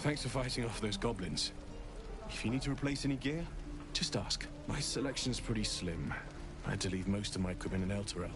Thanks for fighting off those goblins. If you need to replace any gear, just ask. My selection's pretty slim. I had to leave most of my equipment in Elturel.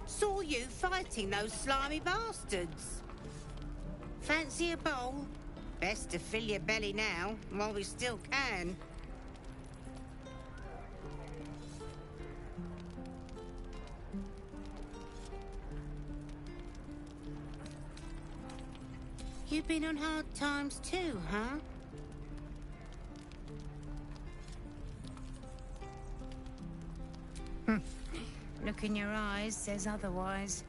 Saw you fighting those slimy bastards. Fancy a bowl? Best to fill your belly now, while we still can. You've been on hard times too, huh? Look in your eyes says otherwise.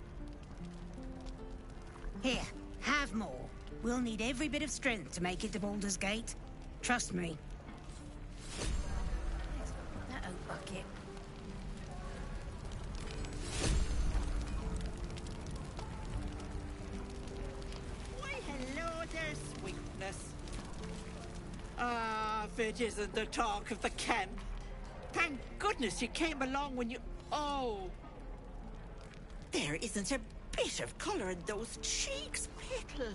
Here, have more. We'll need every bit of strength to make it to Baldur's Gate. Trust me. That oak bucket. Why, hello there, sweetness. Ah, if it isn't the talk of the camp. Thank goodness you came along when you... Oh! There isn't a bit of colour in those cheeks, Petal.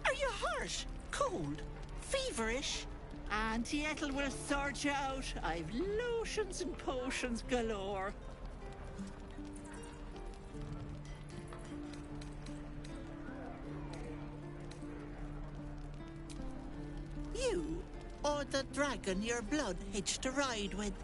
Are you hurt? Cold? Feverish? Auntie Ethel will sort you out. I've lotions and potions galore. You, or the dragon your blood hitched a ride with?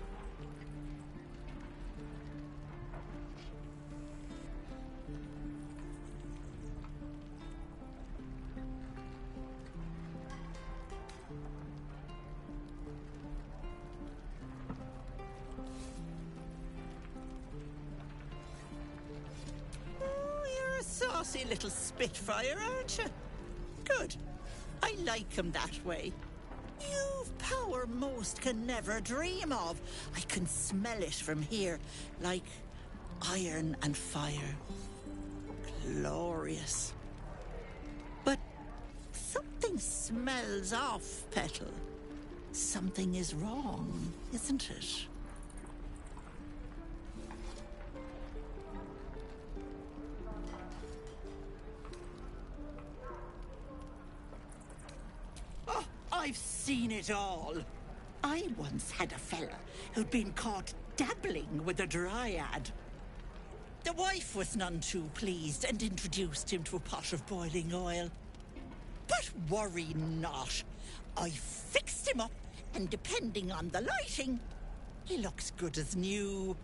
Saucy little spitfire, aren't you? Good. I like him that way. You've power most can never dream of. I can smell it from here, like iron and fire. Glorious. But something smells off, Petal. Something is wrong, isn't it? I've seen it all. I once had a fella who'd been caught dabbling with a dryad. The wife was none too pleased and introduced him to a pot of boiling oil. But worry not. I fixed him up, and depending on the lighting, he looks good as new.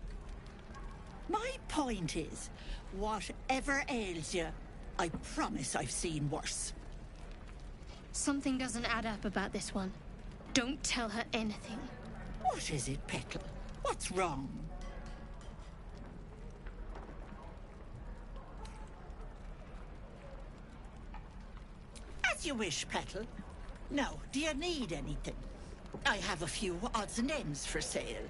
My point is, whatever ails you, I promise I've seen worse. Something doesn't add up about this one. Don't tell her anything. What is it, Petal? What's wrong? As you wish, Petal. Now, do you need anything? I have a few odds and ends for sale.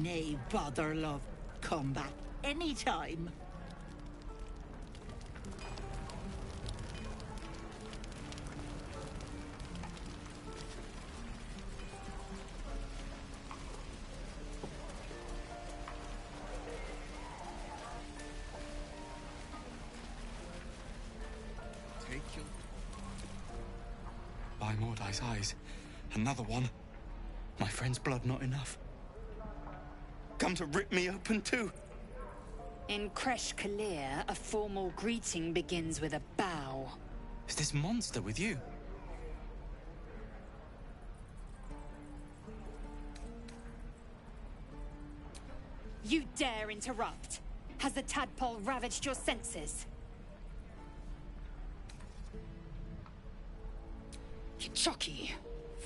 Nay, bother, love. Come back anytime. Take your... By Mordai's eyes. Another one. My friend's blood not enough. Come to rip me open too. In Kresh Kalir, a formal greeting begins with a bow. Is this monster with you? You dare interrupt? Has the tadpole ravaged your senses? Chucky.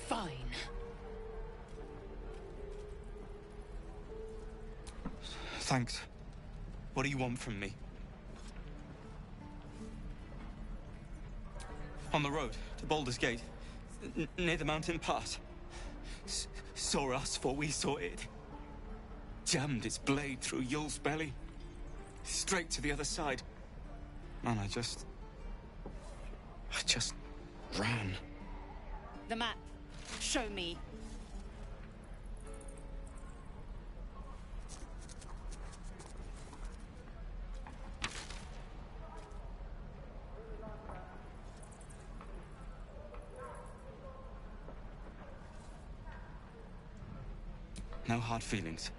Fine. Thanks. What do you want from me? On the road to Baldur's Gate, near the mountain pass. Saw us, for we saw it. Jammed its blade through Yul's belly. Straight to the other side. Man, I just ran. The map. Show me. No hard feelings.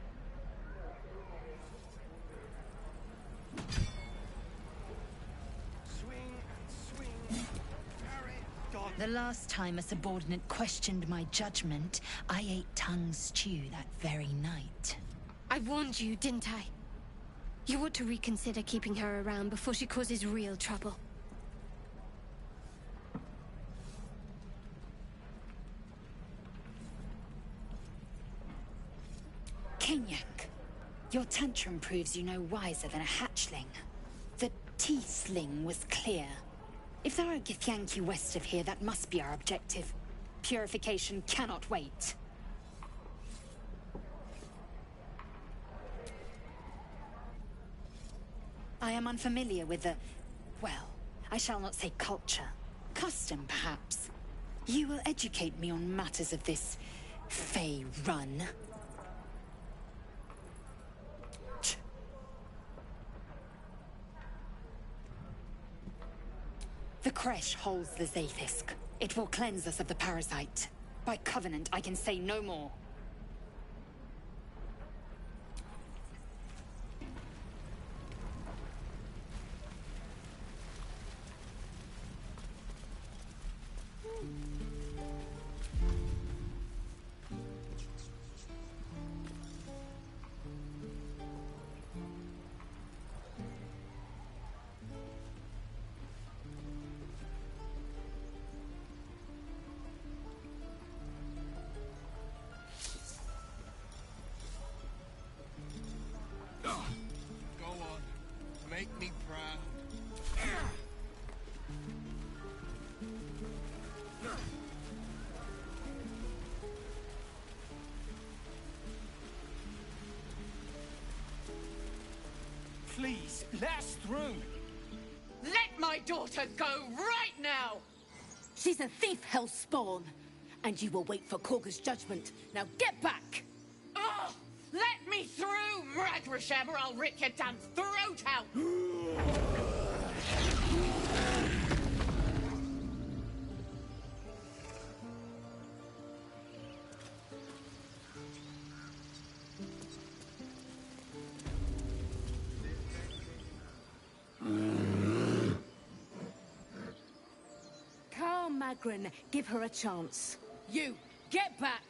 The last time a subordinate questioned my judgment, I ate tongue stew that very night. I warned you, didn't I? You ought to reconsider keeping her around before she causes real trouble. Kenyak, your tantrum proves you no wiser than a hatchling. The Teethling was clear. If there are Githyanki west of here, that must be our objective. Purification cannot wait. I am unfamiliar with the... well, I shall not say culture. Custom, perhaps. You will educate me on matters of this... Fey run. The Kresh holds the Zaithisk. It will cleanse us of the parasite. By covenant, I can say no more. Make me proud. Please, let us through. Let my daughter go right now! She's a thief, Hellspawn. And you will wait for Korga's judgment. Now get back! Oh, let me through, Mragrashem, or I'll rip your damn throat out! Calm, Magrin. Give her a chance. You, get back!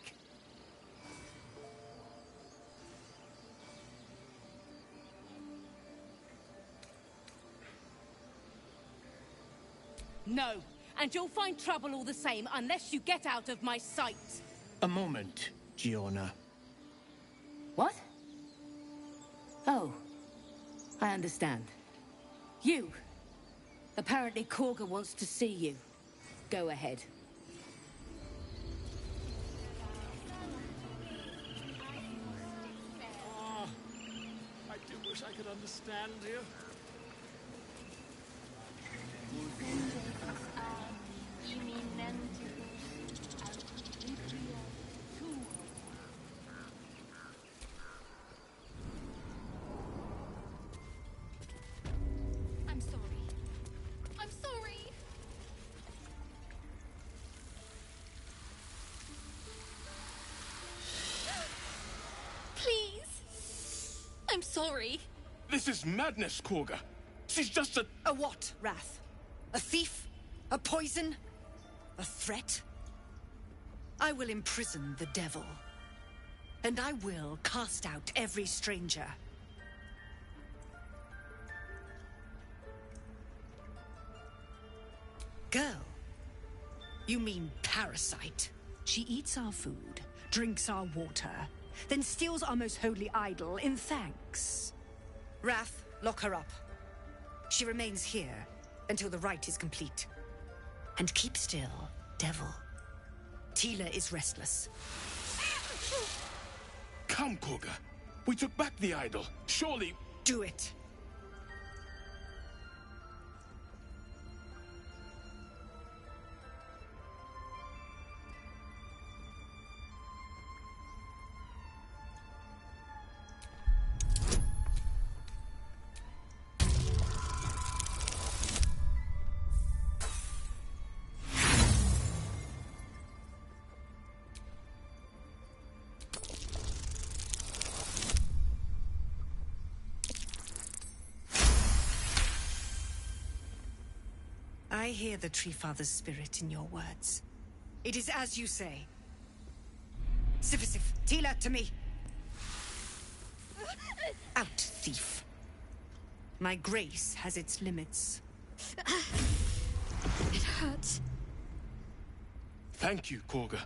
No, and you'll find trouble all the same unless you get out of my sight. A moment, Giona. What? Oh, I understand. You. Apparently Korga wants to see you. Go ahead. wish I could understand you. I'm sorry. I'm sorry. Please. I'm sorry. This is madness, Korga. She's just a... A what, Wrath? A thief? A poison? A threat? I will imprison the devil. And I will cast out every stranger. Girl. You mean parasite. She eats our food, drinks our water, then steals our most holy idol in thanks. Wrath, lock her up. She remains here until the rite is complete. And keep still, devil. Tila is restless. Come, Korga. We took back the idol. Surely... Do it. I hear the Tree Father's spirit in your words. It is as you say. Sifisif, Tila, to me! Out, thief. My grace has its limits. It hurts. Thank you, Korga.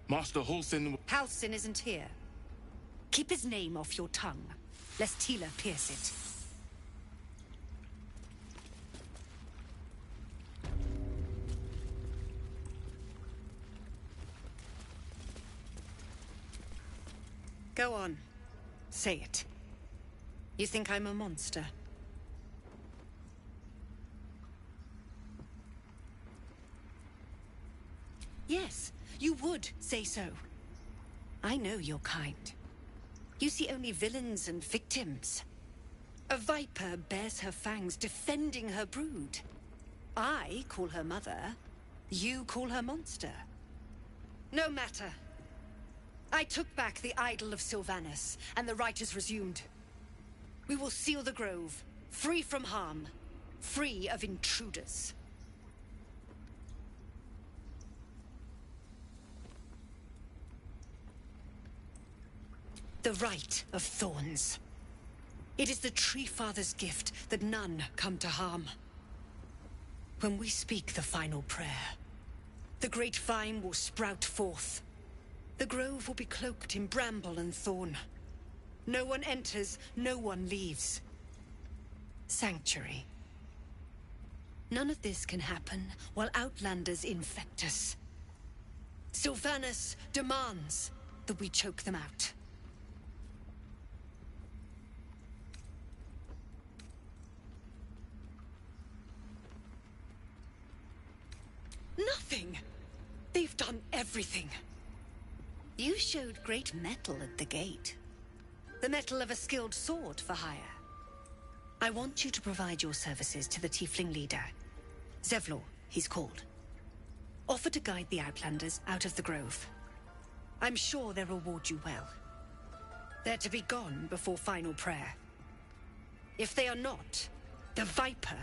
Master Halsin... Halsin isn't here. Keep his name off your tongue, lest Tila pierce it. Go on. Say it. You think I'm a monster? Yes, you would say so. I know your kind. You see only villains and victims. A viper bears her fangs defending her brood. I call her mother. You call her monster. No matter. I took back the idol of Sylvanas, and the rite is resumed. We will seal the grove, free from harm, free of intruders. The Rite of Thorns. It is the Tree Father's gift that none come to harm. When we speak the final prayer, the great vine will sprout forth. The grove will be cloaked in bramble and thorn. No one enters, no one leaves. Sanctuary. None of this can happen while Outlanders infect us. Sylvanas demands that we choke them out. Nothing! They've done everything. You showed great mettle at the gate. The mettle of a skilled sword for hire. I want you to provide your services to the Tiefling leader. Zevlor, he's called. Offer to guide the Outlanders out of the grove. I'm sure they'll reward you well. They're to be gone before final prayer. If they are not, the Viper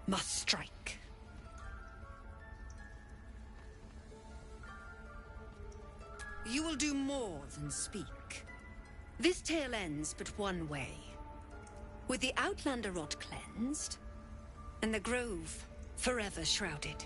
must strike. You will do more than speak. This tale ends but one way. With the Outlander rot cleansed, and the grove forever shrouded.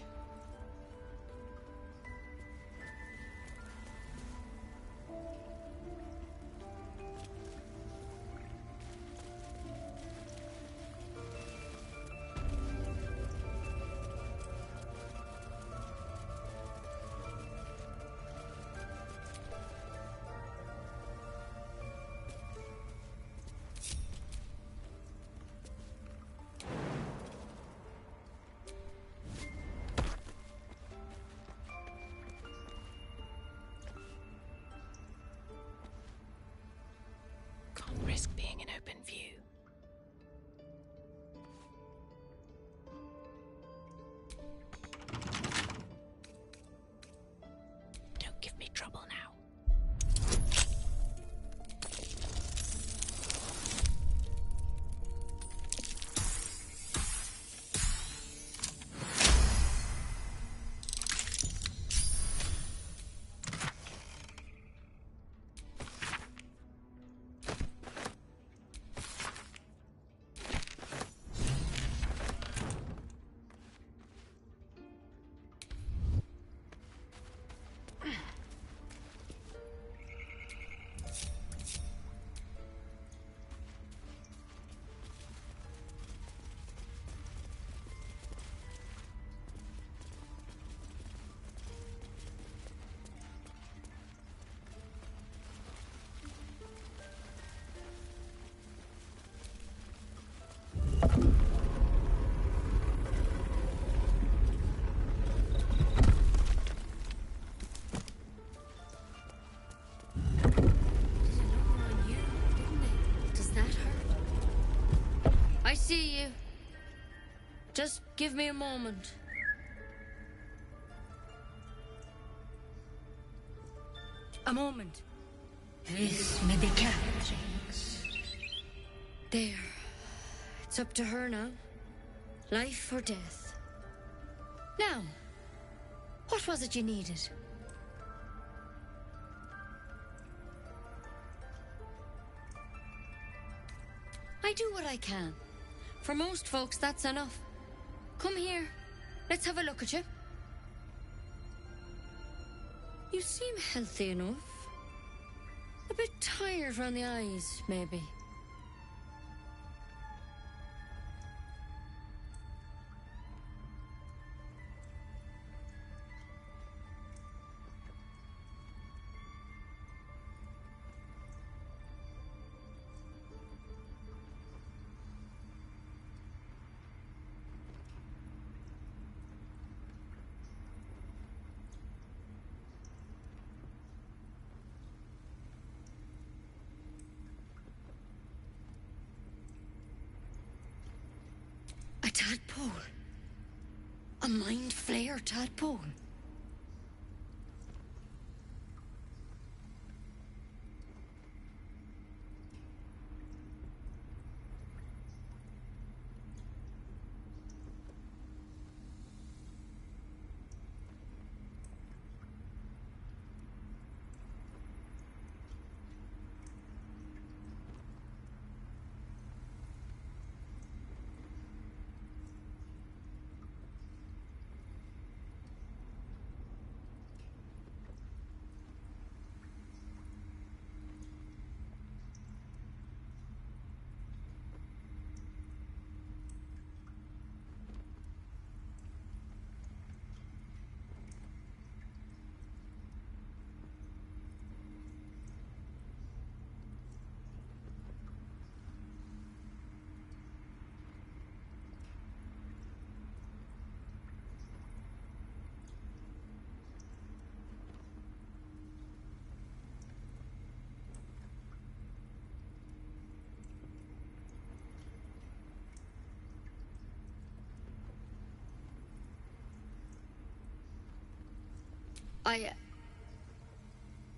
risk being in open view. Don't give me trouble now. I see you. Just give me a moment. A moment. This may be challenging. There. It's up to her now. Life or death. Now, what was it you needed? I do what I can. For most folks, that's enough. Come here. Let's have a look at you. You seem healthy enough. A bit tired around the eyes, maybe. A tadpole. A mind flayer tadpole.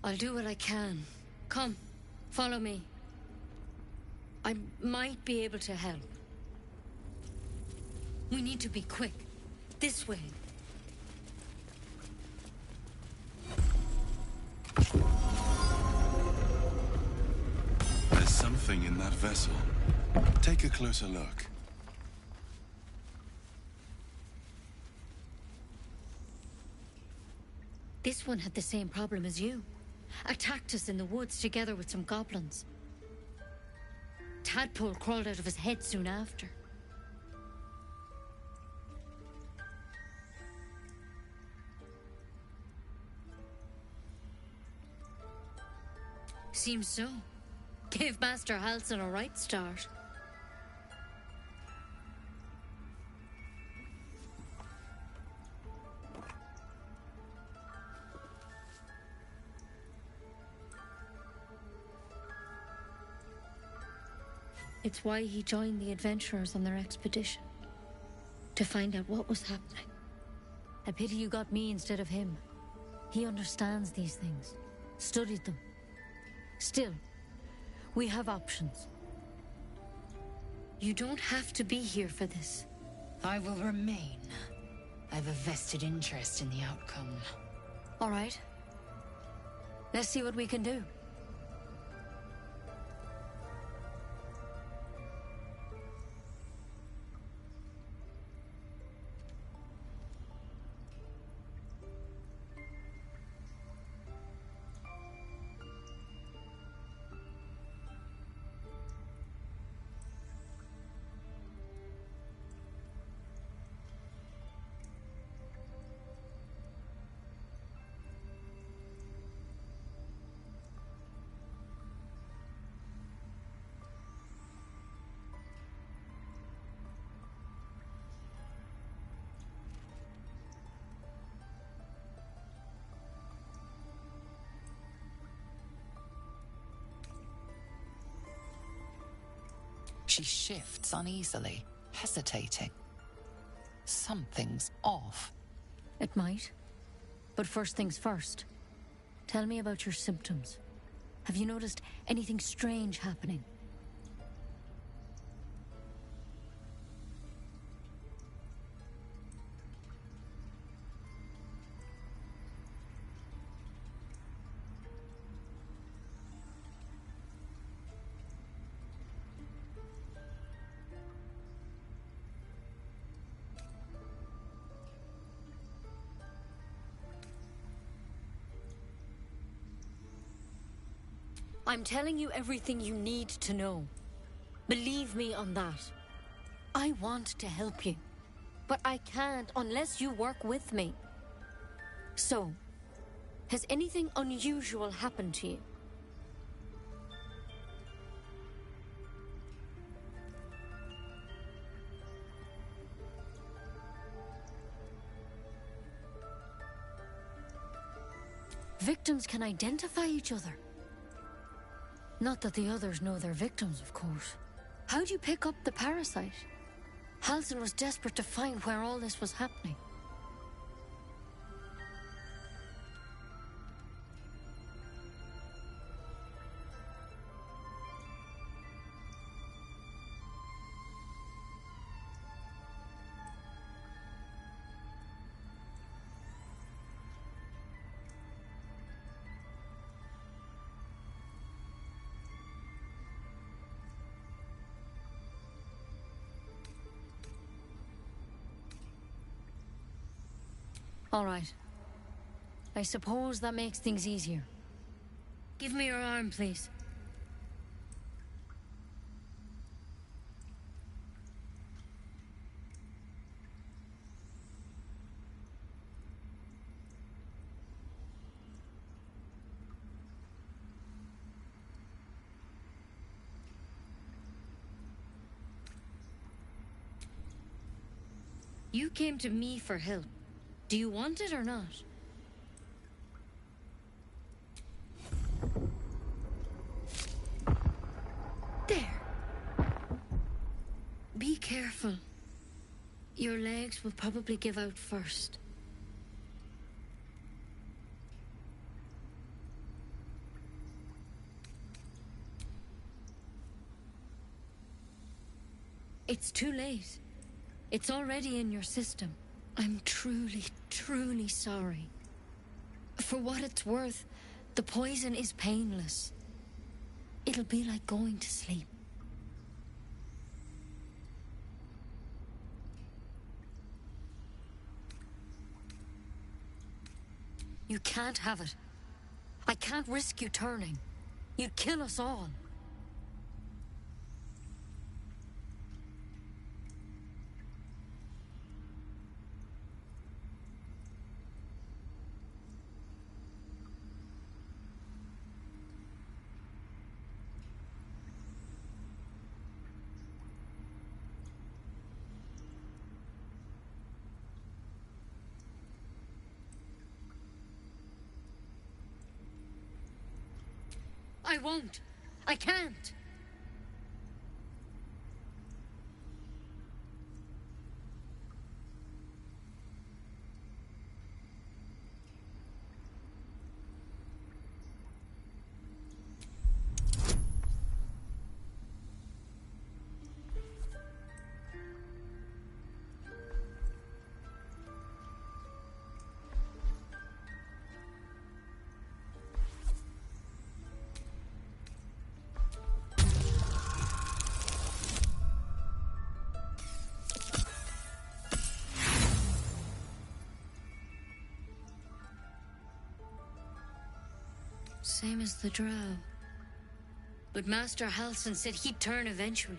I'll do what I can. Come, follow me. I might be able to help. We need to be quick. This way. There's something in that vessel. Take a closer look. This one had the same problem as you. Attacked us in the woods together with some goblins. Tadpole crawled out of his head soon after. Seems so. Gave Master Halsin a right start. It's why he joined the adventurers on their expedition. To find out what was happening. A pity you got me instead of him. He understands these things. Studied them. Still, we have options. You don't have to be here for this. I will remain. I have a vested interest in the outcome. All right. Let's see what we can do. She shifts uneasily, hesitating. Something's off. It might. But first things first. Tell me about your symptoms. Have you noticed anything strange happening? I'm telling you everything you need to know. Believe me on that. I want to help you, but I can't unless you work with me. So, has anything unusual happened to you? Victims can identify each other. Not that the others know they're victims, of course. How'd you pick up the parasite? Halsin was desperate to find where all this was happening. All right. I suppose that makes things easier. Give me your arm, please. You came to me for help. Do you want it or not? There. Be careful. Your legs will probably give out first. It's too late. It's already in your system. I'm truly, truly sorry. For what it's worth, the poison is painless. It'll be like going to sleep. You can't have it. I can't risk you turning. You'd kill us all. I won't. I can't. Same as the drow. But Master Halsin said he'd turn eventually.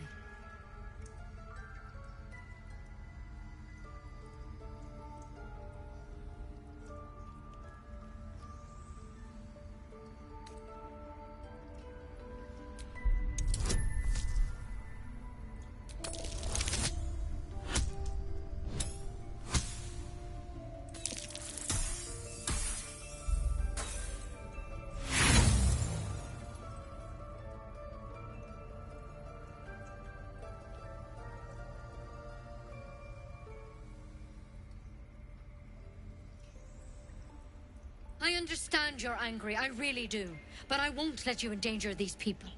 I understand you're angry, I really do. But I won't let you endanger these people.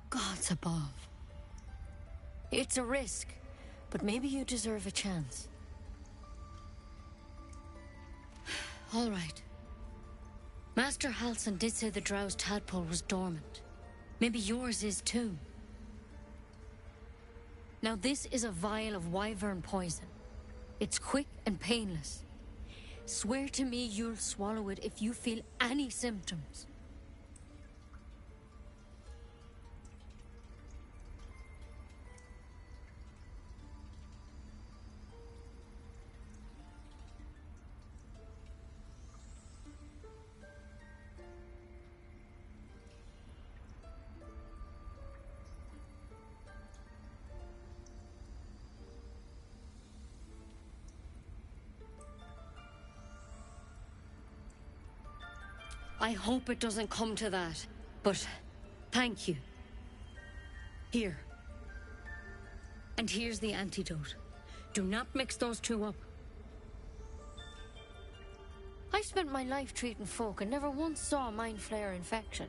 Gods above. It's a risk, but maybe you deserve a chance. All right. Master Halsin did say the drow's tadpole was dormant. Maybe yours is too. Now this is a vial of wyvern poison. It's quick and painless. Swear to me you'll swallow it if you feel any symptoms. I hope it doesn't come to that, but thank you. Here. And here's the antidote. Do not mix those two up. I spent my life treating folk and never once saw a mind flayer infection.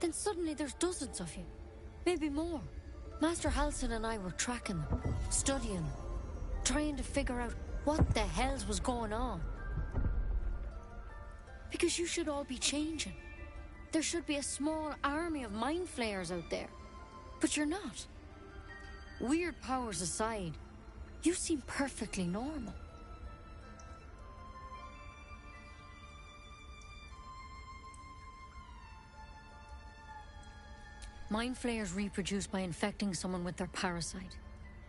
Then suddenly there's dozens of you. Maybe more. Master Halsin and I were tracking them, studying them, trying to figure out what the hells was going on. Because you should all be changing. There should be a small army of mind flayers out there. But you're not. Weird powers aside, you seem perfectly normal. Mind flayers reproduce by infecting someone with their parasite.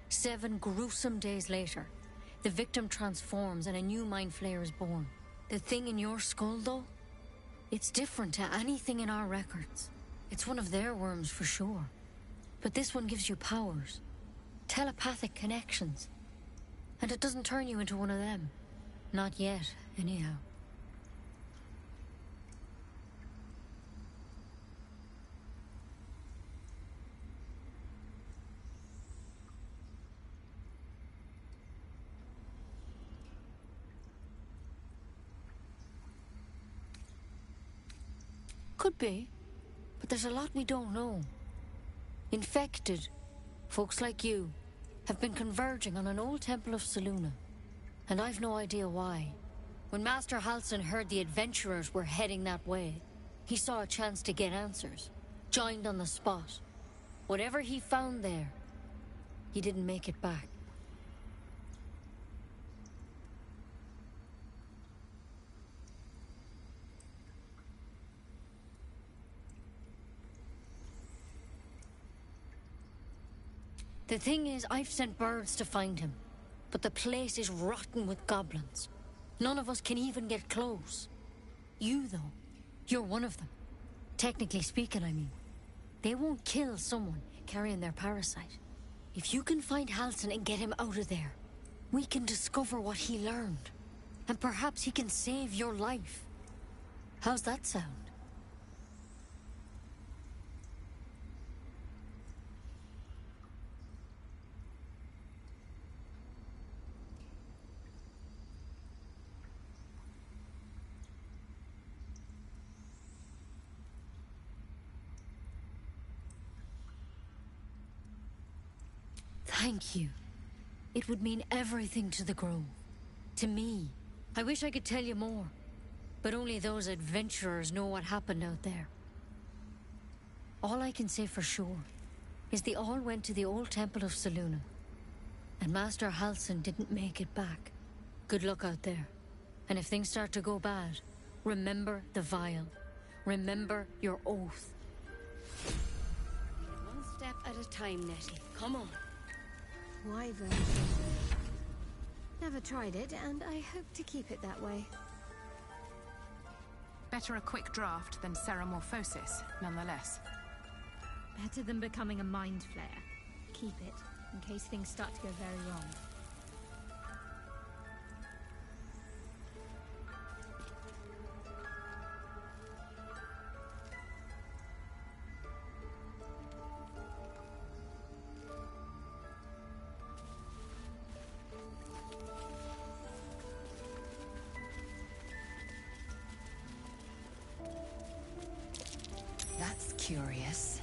7 gruesome days later, the victim transforms and a new mind flayer is born. The thing in your skull, though, it's different to anything in our records. It's one of their worms for sure. But this one gives you powers. Telepathic connections. And it doesn't turn you into one of them. Not yet, anyhow. Could be, but there's a lot we don't know. Infected, folks like you, have been converging on an old temple of Selûne, and I've no idea why. When Master Halsin heard the adventurers were heading that way, he saw a chance to get answers, joined on the spot. Whatever he found there, he didn't make it back. The thing is, I've sent birds to find him, but the place is rotten with goblins. None of us can even get close. You, though, you're one of them. Technically speaking, I mean. They won't kill someone carrying their parasite. If you can find Halsin and get him out of there, we can discover what he learned. And perhaps he can save your life. How's that sound? Thank you. It would mean everything to the Grove. To me. I wish I could tell you more. But only those adventurers know what happened out there. All I can say for sure is they all went to the old temple of Selûne. And Master Halsin didn't make it back. Good luck out there. And if things start to go bad, remember the vial. Remember your oath. One step at a time, Nettie. Come on. Wyvern. Never tried it, and I hope to keep it that way. Better a quick draft than ceramorphosis, nonetheless. Better than becoming a mind flayer. Keep it, in case things start to go very wrong. That's curious.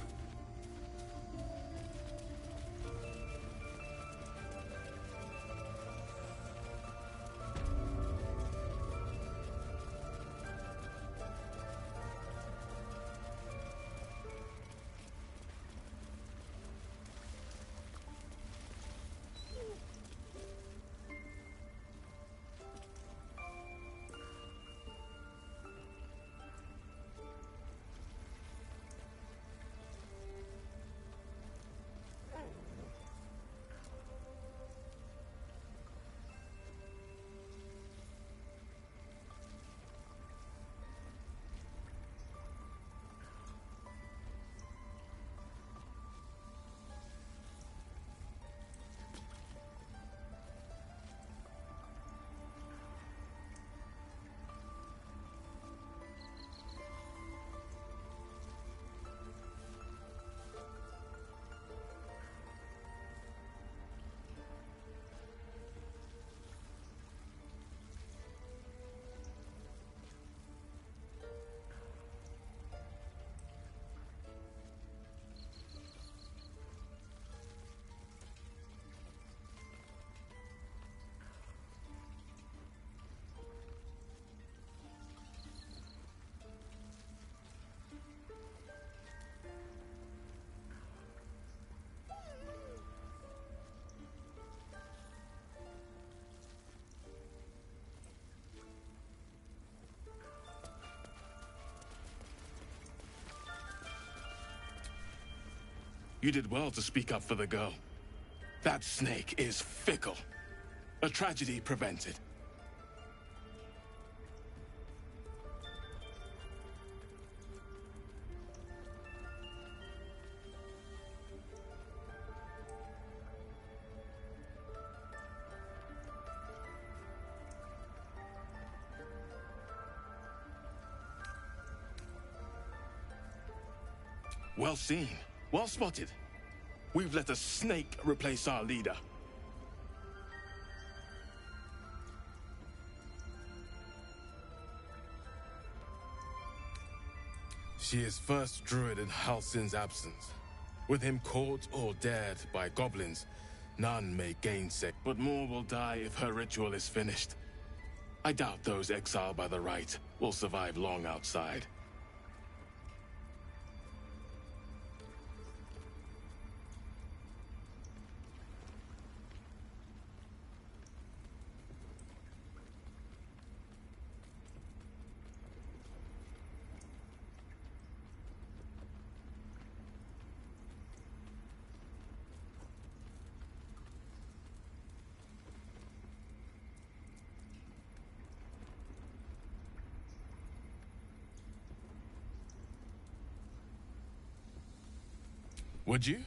You did well to speak up for the girl. That snake is fickle. A tragedy prevented. Well seen. Well spotted. We've let a snake replace our leader. She is first druid in Halsin's absence. With him caught or dared by goblins, none may gainsay. But more will die if her ritual is finished. I doubt those exiled by the right will survive long outside. Would you?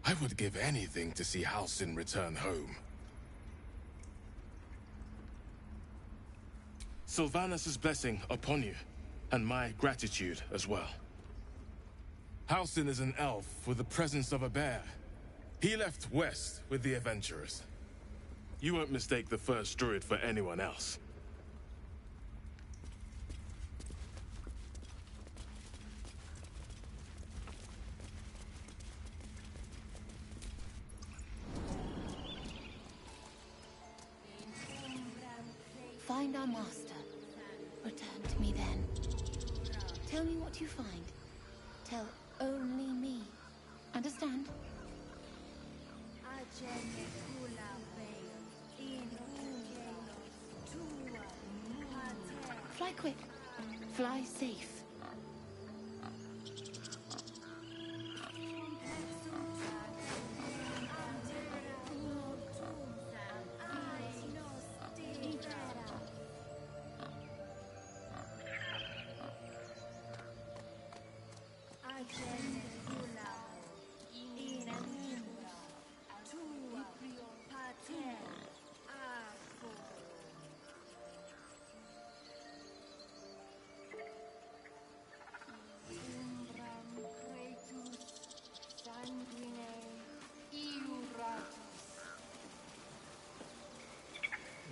I would give anything to see Halsin return home. Sylvanus' blessing upon you, and my gratitude as well. Halsin is an elf with the presence of a bear. He left west with the adventurers. You won't mistake the first druid for anyone else. find our master, return to me then. Tell me what you find. Tell only me. Understand? Fly quick. Fly safe.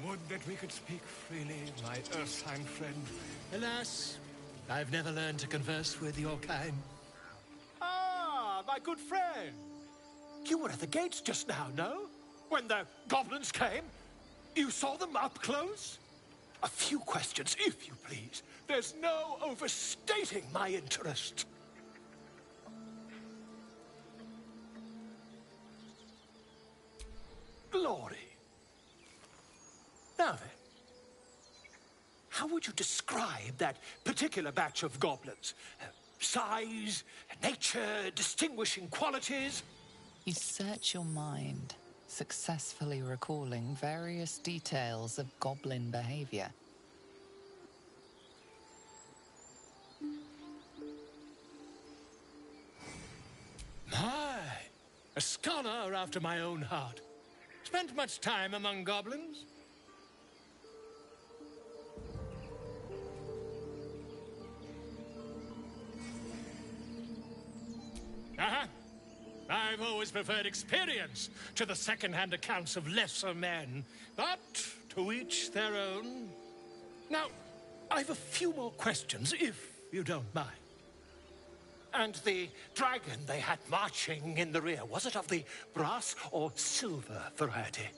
Would that we could speak freely, my Earthside friend. Alas, I've never learned to converse with your kind. Ah, my good friend. You were at the gates just now, no? When the goblins came? You saw them up close? A few questions, if you please. There's no overstating my interest. Glory. Now then, how would you describe that particular batch of goblins? Size, nature, distinguishing qualities? You search your mind, successfully recalling various details of goblin behavior. My, a scholar after my own heart. Spent much time among goblins? I've always preferred experience to the second-hand accounts of lesser men, but to each their own. Now, I've a few more questions, if you don't mind. And the dragon they had marching in the rear, was it of the brass or silver variety?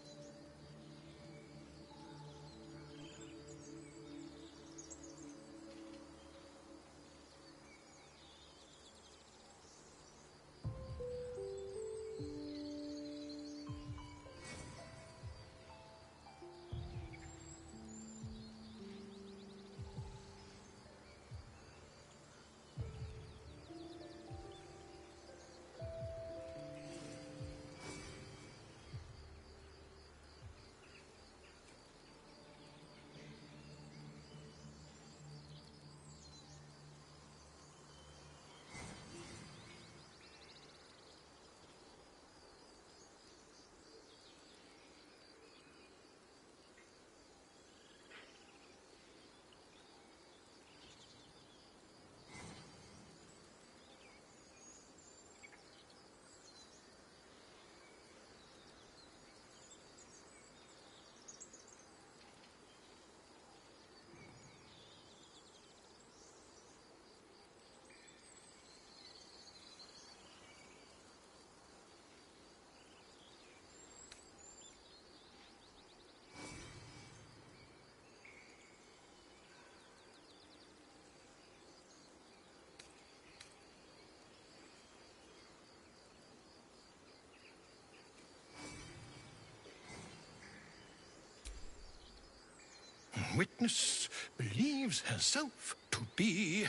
Witness believes herself to be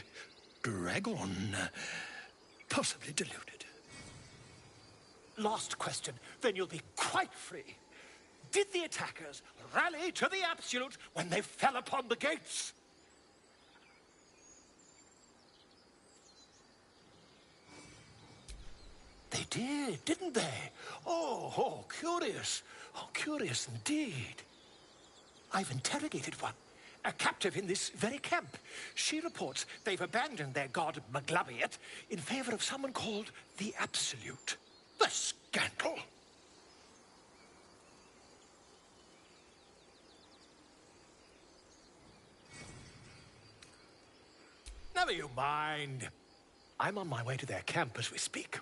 dragon, possibly deluded. Last question, then you'll be quite free. Did the attackers rally to the Absolute when they fell upon the gates? They did, didn't they? Oh, curious. Oh, curious indeed. I've interrogated one, a captive in this very camp. She reports they've abandoned their god Maglabiet in favor of someone called the Absolute. The scandal! Never you mind. I'm on my way to their camp as we speak.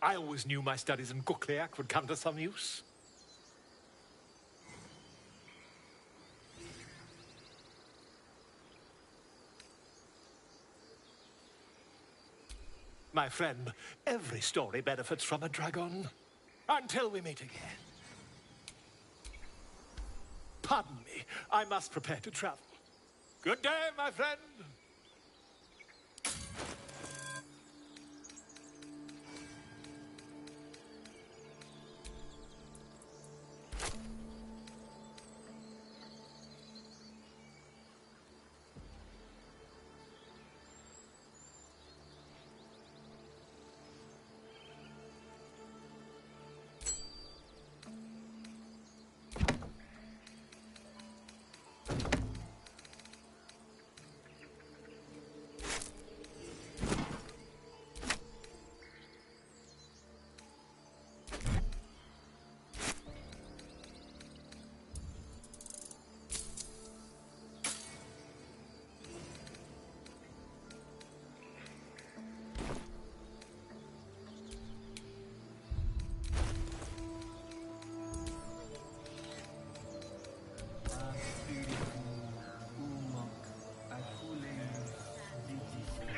I always knew my studies in Gukliak would come to some use. My friend, every story benefits from a dragon. Until we meet again. Pardon me, I must prepare to travel. Good day, my friend.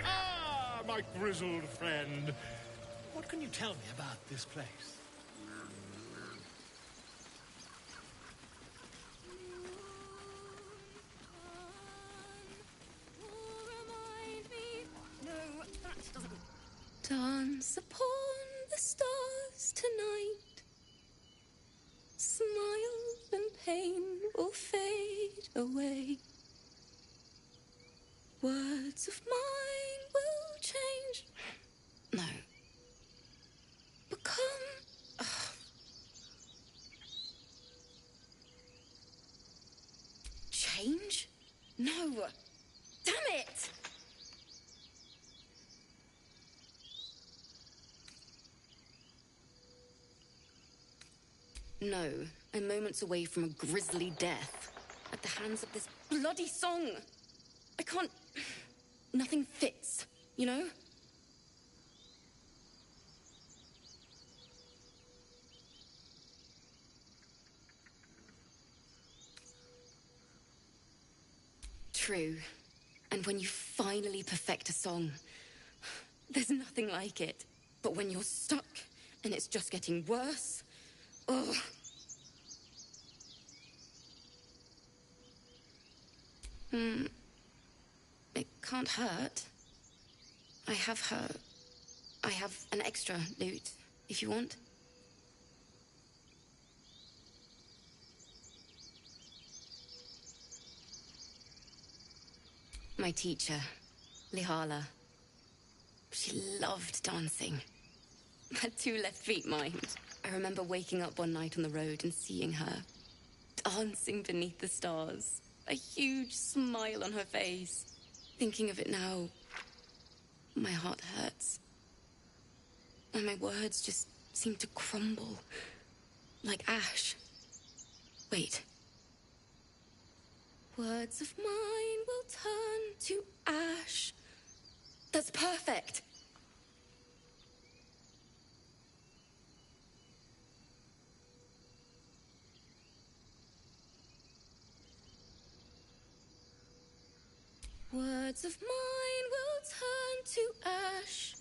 Ah, my grizzled friend. What can you tell me about this place? Dance upon the stars tonight. Smile and pain will fade away. Words of mine will change. No. Become. Change? No. Damn it! No, I'm moments away from a grisly death. At the hands of this bloody song. I can't... Nothing fits, you know? True. And when you finally perfect a song, there's nothing like it. But when you're stuck, and it's just getting worse... Ugh. It can't hurt. I have an extra lute, if you want. My teacher, Lihala. She loved dancing. Had 2 left feet, mind. I remember waking up one night on the road and seeing her dancing beneath the stars. A huge smile on her face. Thinking of it now, my heart hurts. And my words just seem to crumble. Like ash. Wait. Words of mine will turn to ash. That's perfect. Words of mine will turn to ash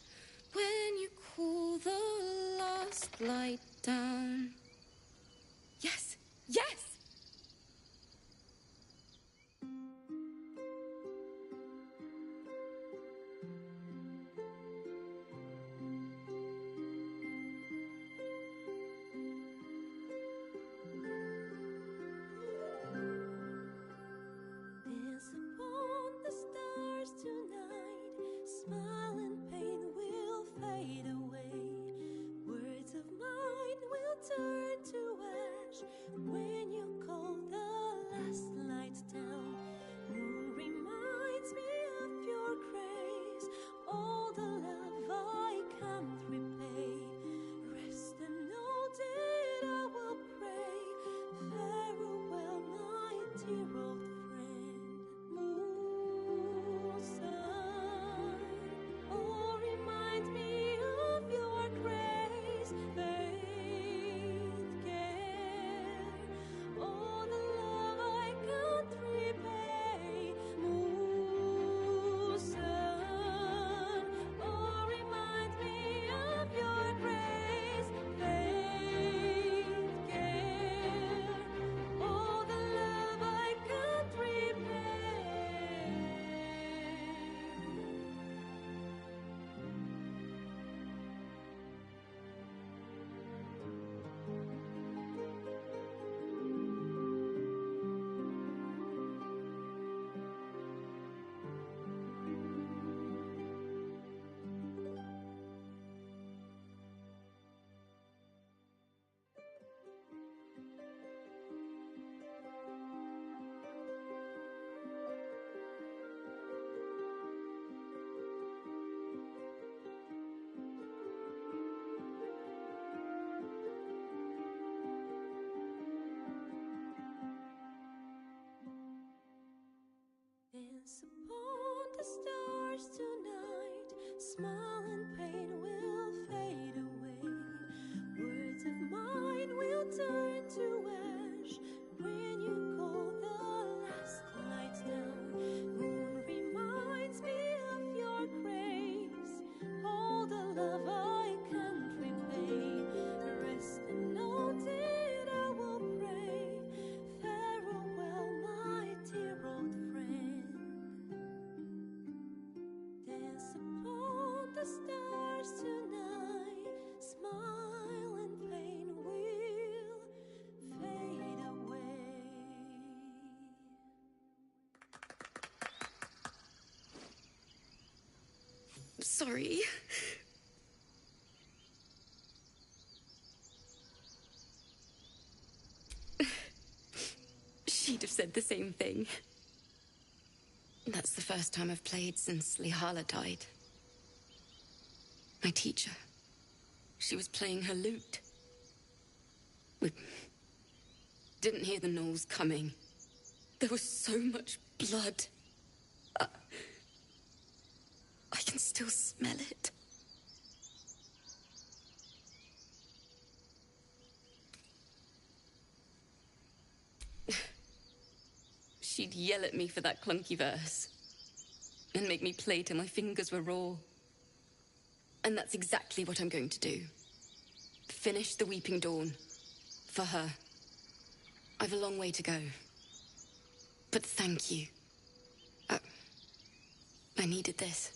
when you cool the last light down. Yes! Yes! Dance upon the stars tonight. Smile and pain will fade away. Words of mine will turn smile and pain will fade away. Words of mine will turn to ash when you call the last light down. Moon reminds me of your grace, all the love I can't repay. Rest unnoted, I will pray. Farewell, my dear old friend. Dance upon the stars tonight. Smile and pain will fade away. Sorry. She'd have said the same thing. That's the first time I've played since Lihala died. My teacher. She was playing her lute. We didn't hear the gnolls coming. There was so much blood. I can still smell it. She'd yell at me for that clunky verse and make me play till my fingers were raw. And that's exactly what I'm going to do. Finish the Weeping Dawn. For her. I've a long way to go. But thank you. I needed this.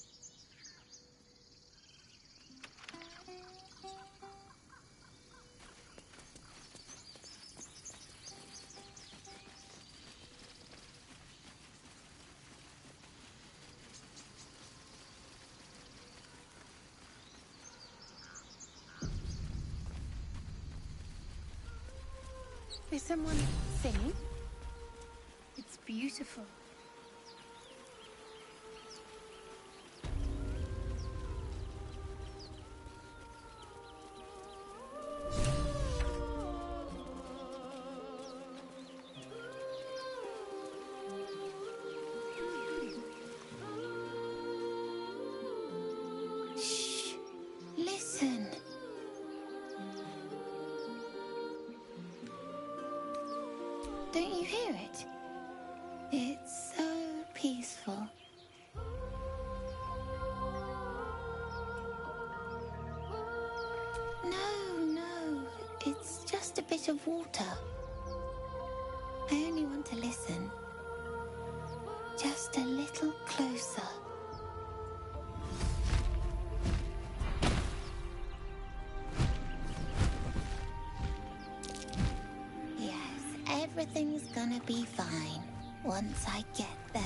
Is someone singing? It's beautiful. Shh. Listen. Don't you hear it? It's so peaceful. No, it's just a bit of water. I only want to listen. Just a little closer. Everything's gonna be fine once I get there.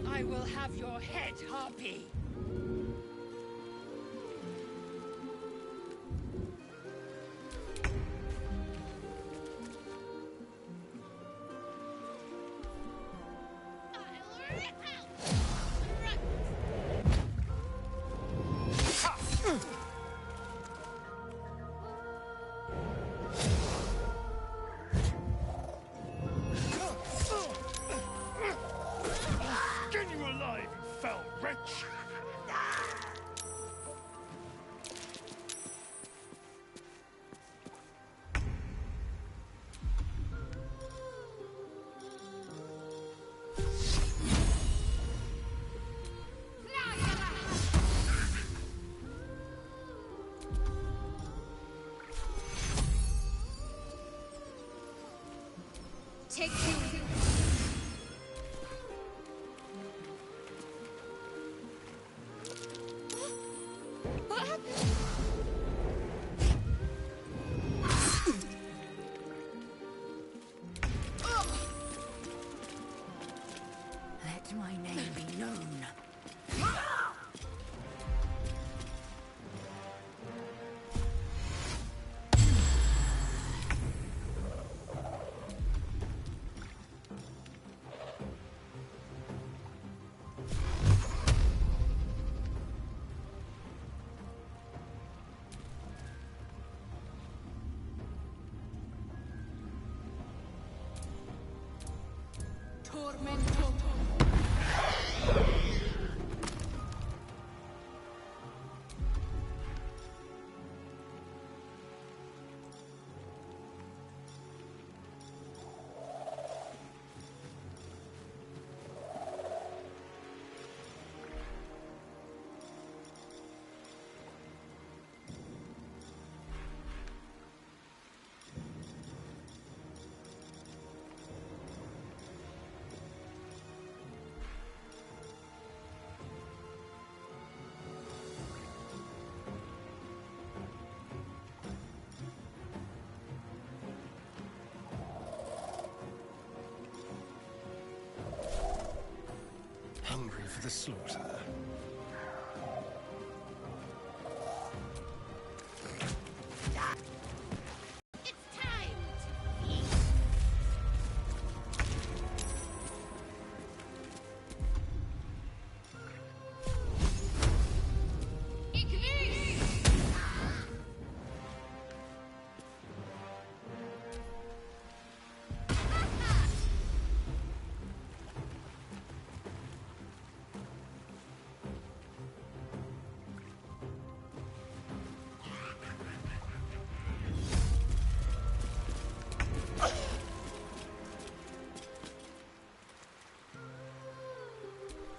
I will have your head, Harpy! Skin you alive, you foul wretch! Take you. What happened? Let my name be known. tormento. Hungry for the slaughter.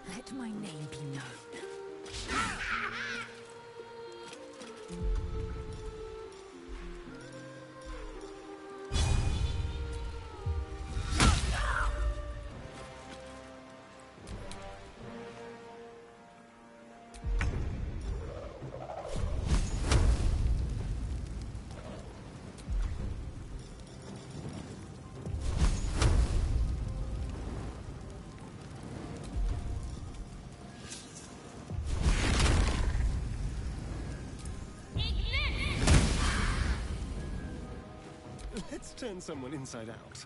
Let my name be known. Let's turn someone inside out.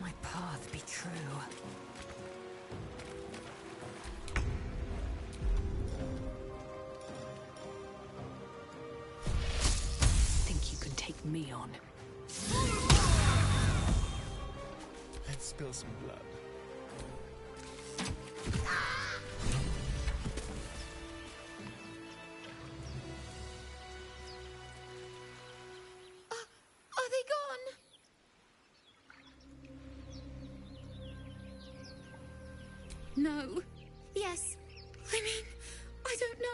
My path be true. Think you can take me on? Let's spill some blood. Are they gone? No. Yes. I mean, I don't know.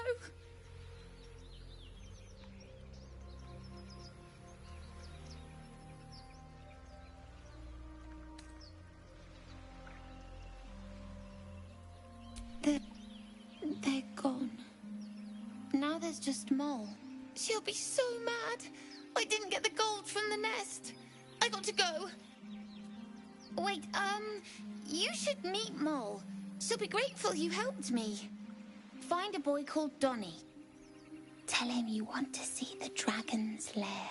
They're gone. Now there's just Mole. She'll be so mad. I didn't get the gold from the nest. I got to go. Wait, you should meet Mole. She'll be grateful you helped me. Find a boy called Donny. Tell him you want to see the dragon's lair.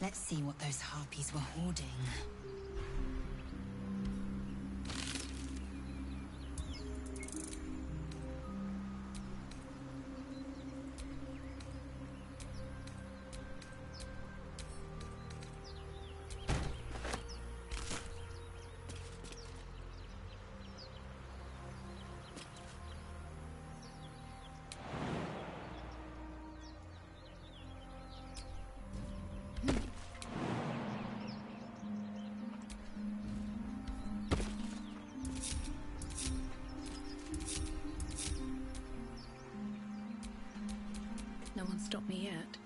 Let's see what those harpies were hoarding. No one stopped me yet.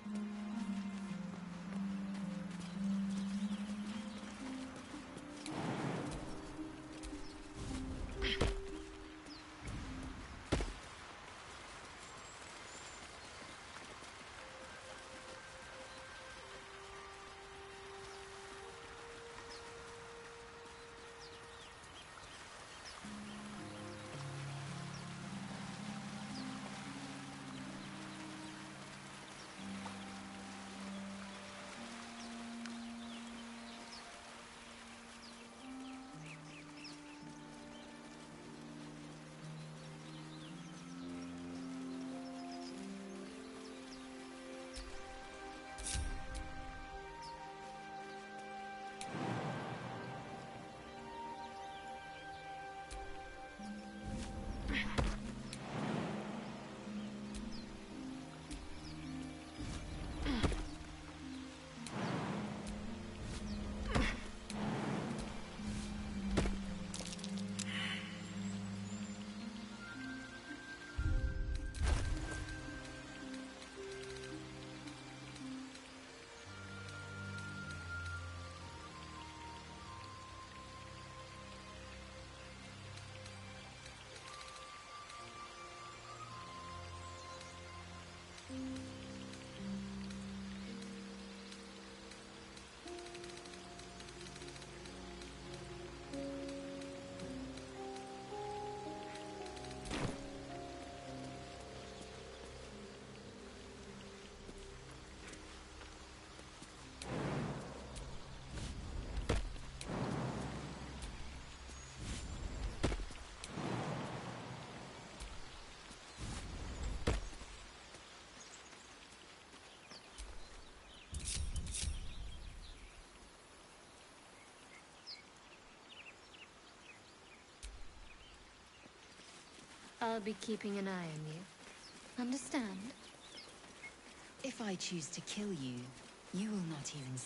I'll be keeping an eye on you. Understand? If I choose to kill you, you will not even